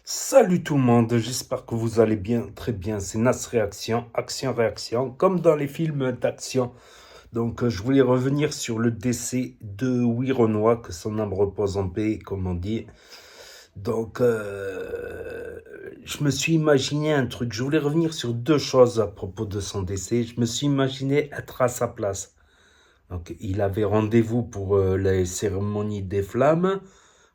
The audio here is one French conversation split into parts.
Salut tout le monde, j'espère que vous allez bien, très bien. C'est Nas Réaction, Action-Réaction, comme dans les films d'action. Je voulais revenir sur le décès de Louis Renoir, que son âme repose en paix, comme on dit. Je me suis imaginé un truc. Je voulais revenir sur deux choses à propos de son décès. Je me suis imaginé être à sa place. Donc, il avait rendez-vous pour les cérémonies des flammes.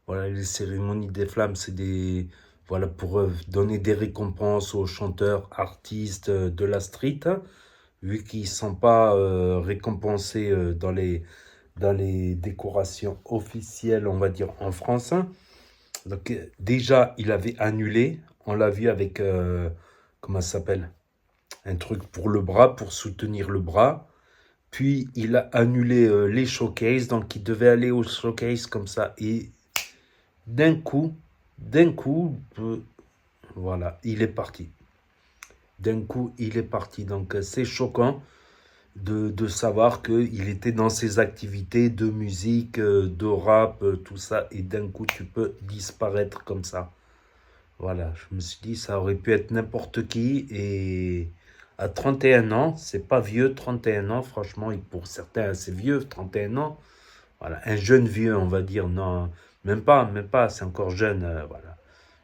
Voilà, les cérémonies des flammes, c'est des, voilà, pour donner des récompenses aux chanteurs, artistes de la street, hein, vu qu'ils ne sont pas récompensés dans les décorations officielles, on va dire, en France, hein. Déjà, il avait annulé, on l'a vu avec, comment ça s'appelle, un truc pour le bras, pour soutenir le bras. Puis, il a annulé les showcases, donc il devait aller au showcase comme ça. Et d'un coup, d'un coup, voilà, il est parti. D'un coup, il est parti. C'est choquant de savoir qu'il était dans ses activités de musique, de rap, tout ça, et d'un coup, tu peux disparaître comme ça. Voilà, je me suis dit, ça aurait pu être n'importe qui, et à 31 ans, c'est pas vieux, 31 ans, franchement, et pour certains, c'est vieux, 31 ans. Voilà, un jeune vieux, on va dire, non, même pas, c'est encore jeune, voilà.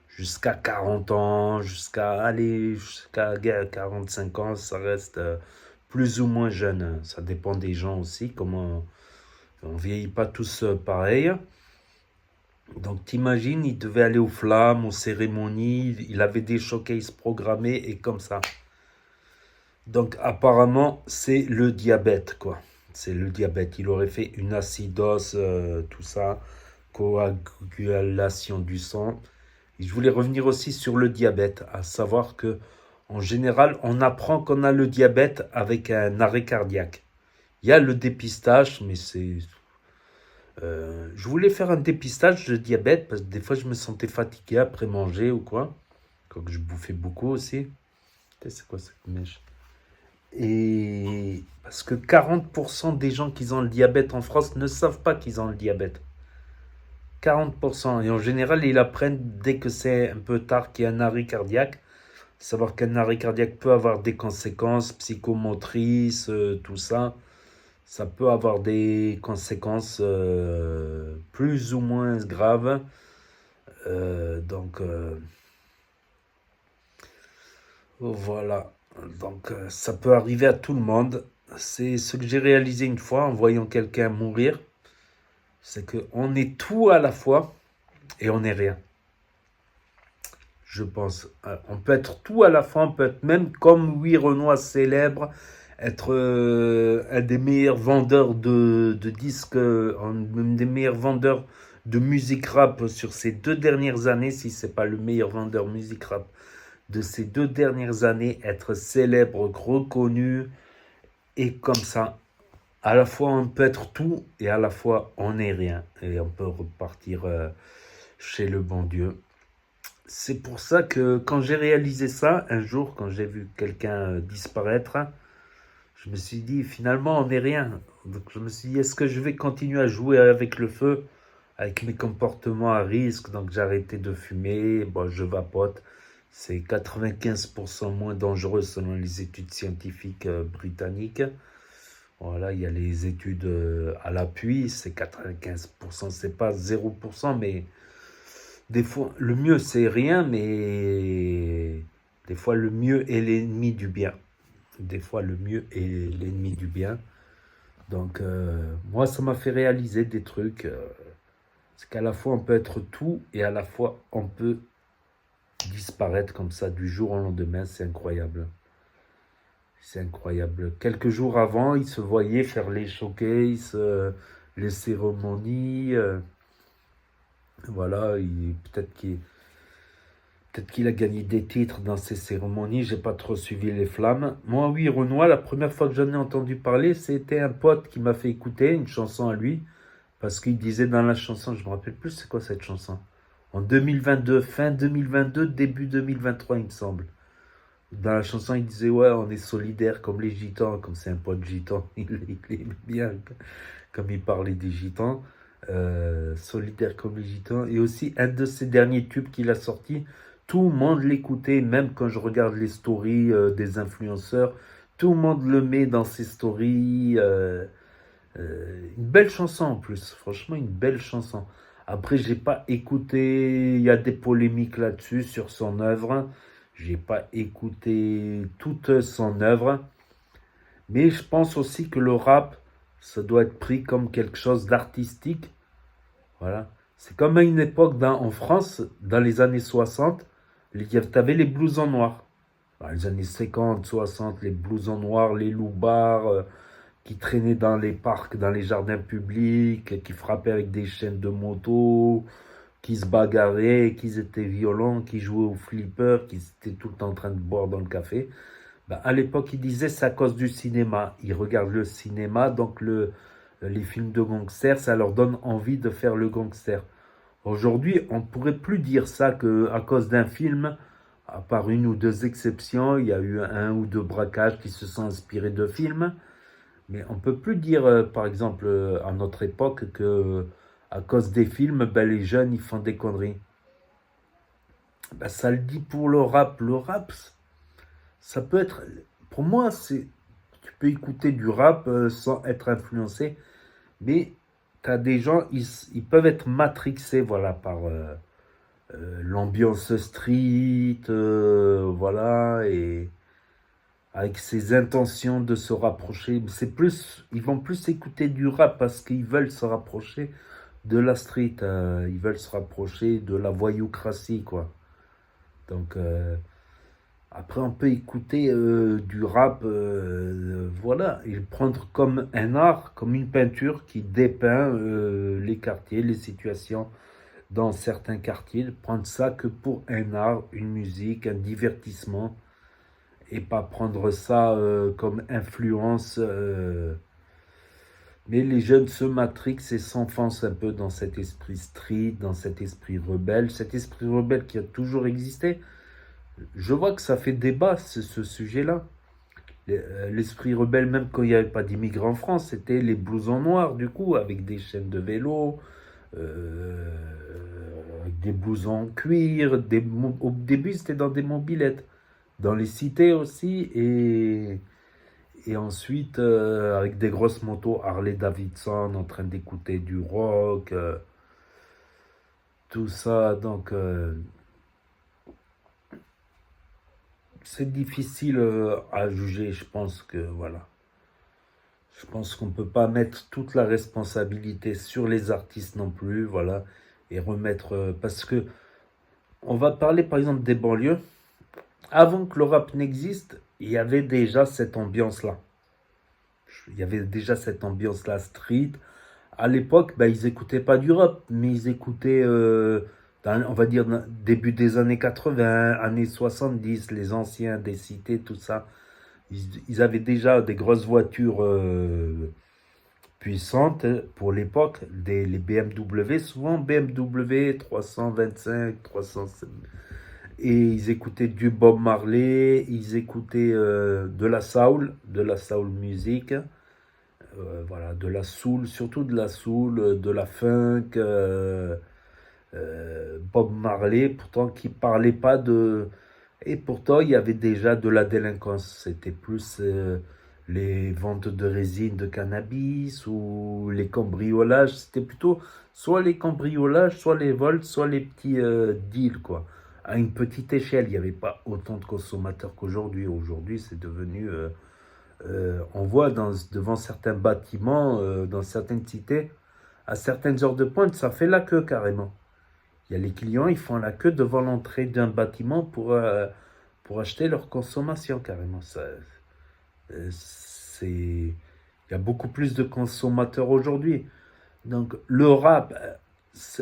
Jusqu'à 40 ans, jusqu'à 45 ans, ça reste plus ou moins jeune. Ça dépend des gens aussi, comment on vieillit pas tous pareil. Donc t'imagines, il devait aller aux flammes, aux cérémonies, il avait des showcases programmés et comme ça. Donc apparemment, c'est le diabète, quoi. C'est le diabète. Il aurait fait une acidose, tout ça, coagulation du sang. Et je voulais revenir aussi sur le diabète, à savoir que en général, on apprend qu'on a le diabète avec un arrêt cardiaque. Il y a le dépistage, mais c'est... je voulais faire un dépistage de diabète parce que des fois, je me sentais fatigué après manger ou quoi. Quand je bouffais beaucoup aussi. C'est quoi cette mèche? Et parce que 40% des gens qui ont le diabète en France ne savent pas qu'ils ont le diabète. 40%. Et en général, ils apprennent dès que c'est un peu tard qu'il y a un arrêt cardiaque. Savoir qu'un arrêt cardiaque peut avoir des conséquences psychomotrices, tout ça. Ça peut avoir des conséquences plus ou moins graves. Voilà. Ça peut arriver à tout le monde. C'est ce que j'ai réalisé une fois en voyant quelqu'un mourir. C'est qu'on est tout à la fois et on n'est rien. Je pense. On peut être tout à la fois, on peut être même comme Louis Renoir célèbre, être un des meilleurs vendeurs de disques, un des meilleurs vendeurs de musique rap sur ces 2 dernières années, si c'est pas le meilleur vendeur musique rap de ces 2 dernières années, être célèbre, reconnu, et comme ça, à la fois on peut être tout et à la fois on n'est rien, et on peut repartir chez le bon Dieu. C'est pour ça que quand j'ai réalisé ça, un jour, quand j'ai vu quelqu'un disparaître, je me suis dit, finalement, on n'est rien. Donc je me suis dit, est-ce que je vais continuer à jouer avec le feu, avec mes comportements à risque? Donc j'ai arrêté de fumer, bon, je vapote. C'est 95% moins dangereux selon les études scientifiques britanniques. Voilà, il y a les études à l'appui, c'est 95%, c'est pas 0%, mais des fois, le mieux, c'est rien, mais des fois, le mieux est l'ennemi du bien. Des fois, le mieux est l'ennemi du bien. Moi, ça m'a fait réaliser des trucs. C'est qu'à la fois, on peut être tout et à la fois, on peut disparaître comme ça du jour au lendemain. C'est incroyable. C'est incroyable. Quelques jours avant, il se voyait faire les showcases, les cérémonies. Voilà, peut-être qu'il a gagné des titres dans ces cérémonies, j'ai pas trop suivi les flammes. Moi, oui, Renoir, la première fois que j'en ai entendu parler, c'était un pote qui m'a fait écouter une chanson à lui, parce qu'il disait dans la chanson, je me rappelle plus c'est quoi cette chanson, en 2022, fin 2022, début 2023, il me semble. Dans la chanson, il disait, ouais, on est solidaires comme les gitans, comme c'est un pote gitan, il aimait bien comme il parlait des gitans, solidaires comme les gitans. Et aussi, un de ses derniers tubes qu'il a sorti, Tout le monde l'écoutait, même quand je regarde les stories des influenceurs, tout le monde le met dans ses stories. Une belle chanson en plus, franchement une belle chanson. Après, j'ai pas écouté, il y a des polémiques là-dessus sur son œuvre. J'ai pas écouté toute son œuvre, mais je pense aussi que le rap, ça doit être pris comme quelque chose d'artistique. Voilà. C'est comme à une époque en France, dans les années 60, tu avais les blousons noirs. Dans les années 50, 60, les blousons noirs, les loupards, qui traînaient dans les parcs, dans les jardins publics, qui frappaient avec des chaînes de moto, qui se bagarraient, qui étaient violents, qui jouaient au flipper, qui étaient tout le temps en train de boire dans le café. Ben, à l'époque, ils disaient c'est à cause du cinéma. Ils regardent le cinéma, donc les films de gangsters, ça leur donne envie de faire le gangster. Aujourd'hui, on ne pourrait plus dire ça qu'à cause d'un film, à part une ou deux exceptions, il y a eu un ou deux braquages qui se sont inspirés de films. Mais on ne peut plus dire, par exemple, à notre époque, que à cause des films, ben, les jeunes, ils font des conneries. Ben, ça le dit pour le rap. Le rap, ça peut être... Pour moi, tu peux écouter du rap sans être influencé, mais tu as des gens, ils peuvent être matrixés, voilà, par l'ambiance street, voilà, et avec ses intentions de se rapprocher. Ils vont plus écouter du rap parce qu'ils veulent se rapprocher de la street, ils veulent se rapprocher de la voyoucratie, quoi. Donc, après, on peut écouter du rap, voilà, et le prendre comme un art, comme une peinture qui dépeint les quartiers, les situations dans certains quartiers, prendre ça que pour un art, une musique, un divertissement, et pas prendre ça comme influence. Mais les jeunes se matrixent et s'enfoncent un peu dans cet esprit street, dans cet esprit rebelle qui a toujours existé. Je vois que ça fait débat, ce sujet-là. L'esprit rebelle, même quand il n'y avait pas d'immigrants en France, c'était les blousons noirs, du coup, avec des chaînes de vélo, euh, avec des blousons en cuir. Au début, c'était dans des mobylettes, dans les cités aussi, et ensuite avec des grosses motos Harley Davidson en train d'écouter du rock, tout ça. Donc, c'est difficile à juger. Je pense que voilà. Je pense qu'on ne peut pas mettre toute la responsabilité sur les artistes non plus, voilà, et remettre parce que on va parler par exemple des banlieues. Avant que le rap n'existe, il y avait déjà cette ambiance-là. Il y avait déjà cette ambiance-là street. À l'époque, bah, ils écoutaient pas du rap, mais ils écoutaient, on va dire, début des années 80, années 70, les anciens des cités, tout ça. Ils avaient déjà des grosses voitures puissantes pour l'époque, les BMW, souvent BMW 325, 300. Et ils écoutaient du Bob Marley, ils écoutaient de la soul music. Voilà, de la soul, surtout de la soul, de la funk, Bob Marley, pourtant qui parlait pas de... Et pourtant, il y avait déjà de la délinquance. C'était plus les ventes de résine de cannabis ou les cambriolages. C'était plutôt soit les cambriolages, soit les vols, soit les petits deals, quoi. À une petite échelle, il n'y avait pas autant de consommateurs qu'aujourd'hui. Aujourd'hui, c'est devenu... on voit devant certains bâtiments, dans certaines cités, à certaines heures de pointe, ça fait la queue carrément. Il y a les clients, ils font la queue devant l'entrée d'un bâtiment pour acheter leur consommation carrément. Il y a beaucoup plus de consommateurs aujourd'hui. Donc le rap,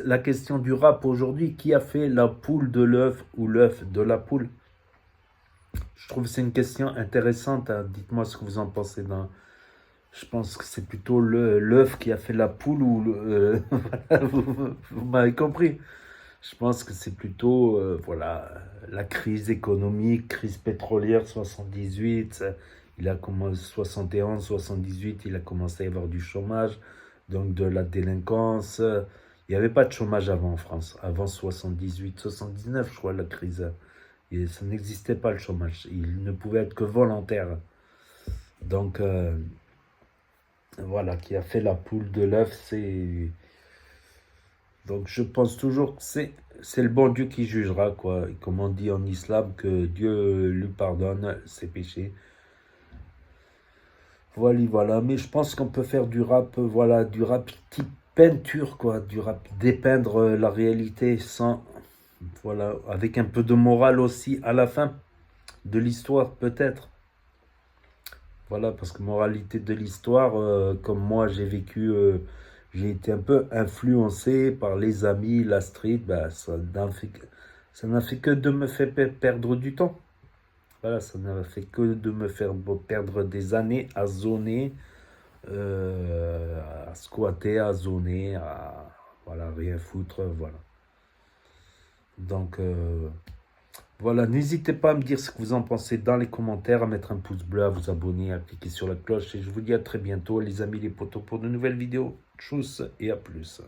la question du rap aujourd'hui, qui a fait la poule de l'œuf ou l'œuf de la poule? Je trouve que c'est une question intéressante, hein. Dites-moi ce que vous en pensez. Je pense que c'est plutôt l'œuf qui a fait la poule ou voilà, vous m'avez compris. Je pense que c'est plutôt voilà, la crise économique, crise pétrolière 78, il a commencé 71, 78, il a commencé à y avoir du chômage, donc de la délinquance. Il n'y avait pas de chômage avant en France. Avant 78, 79, je crois, la crise. Et ça n'existait pas le chômage. Il ne pouvait être que volontaire. Donc, voilà, qui a fait la poule de l'œuf, c'est... Donc, je pense toujours que c'est le bon Dieu qui jugera, quoi. Et comme on dit en islam, que Dieu lui pardonne ses péchés. Voilà, voilà. Mais je pense qu'on peut faire du rap, voilà, du rap type peinture, quoi. Du rap dépeindre la réalité sans... Voilà, avec un peu de morale aussi à la fin de l'histoire, peut-être. Voilà, parce que moralité de l'histoire, comme moi j'ai vécu, j'ai été un peu influencé par les amis, la street, bah, ça n'a fait que de me faire perdre du temps. Voilà, ça n'a fait que de me faire perdre des années à zoner, à squatter, à zoner, à voilà, rien foutre, voilà. Donc, voilà, n'hésitez pas à me dire ce que vous en pensez dans les commentaires, à mettre un pouce bleu, à vous abonner, à cliquer sur la cloche. Et je vous dis à très bientôt, les amis, les potos, pour de nouvelles vidéos. Tchuss et à plus.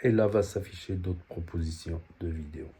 Et là va s'afficher d'autres propositions de vidéos.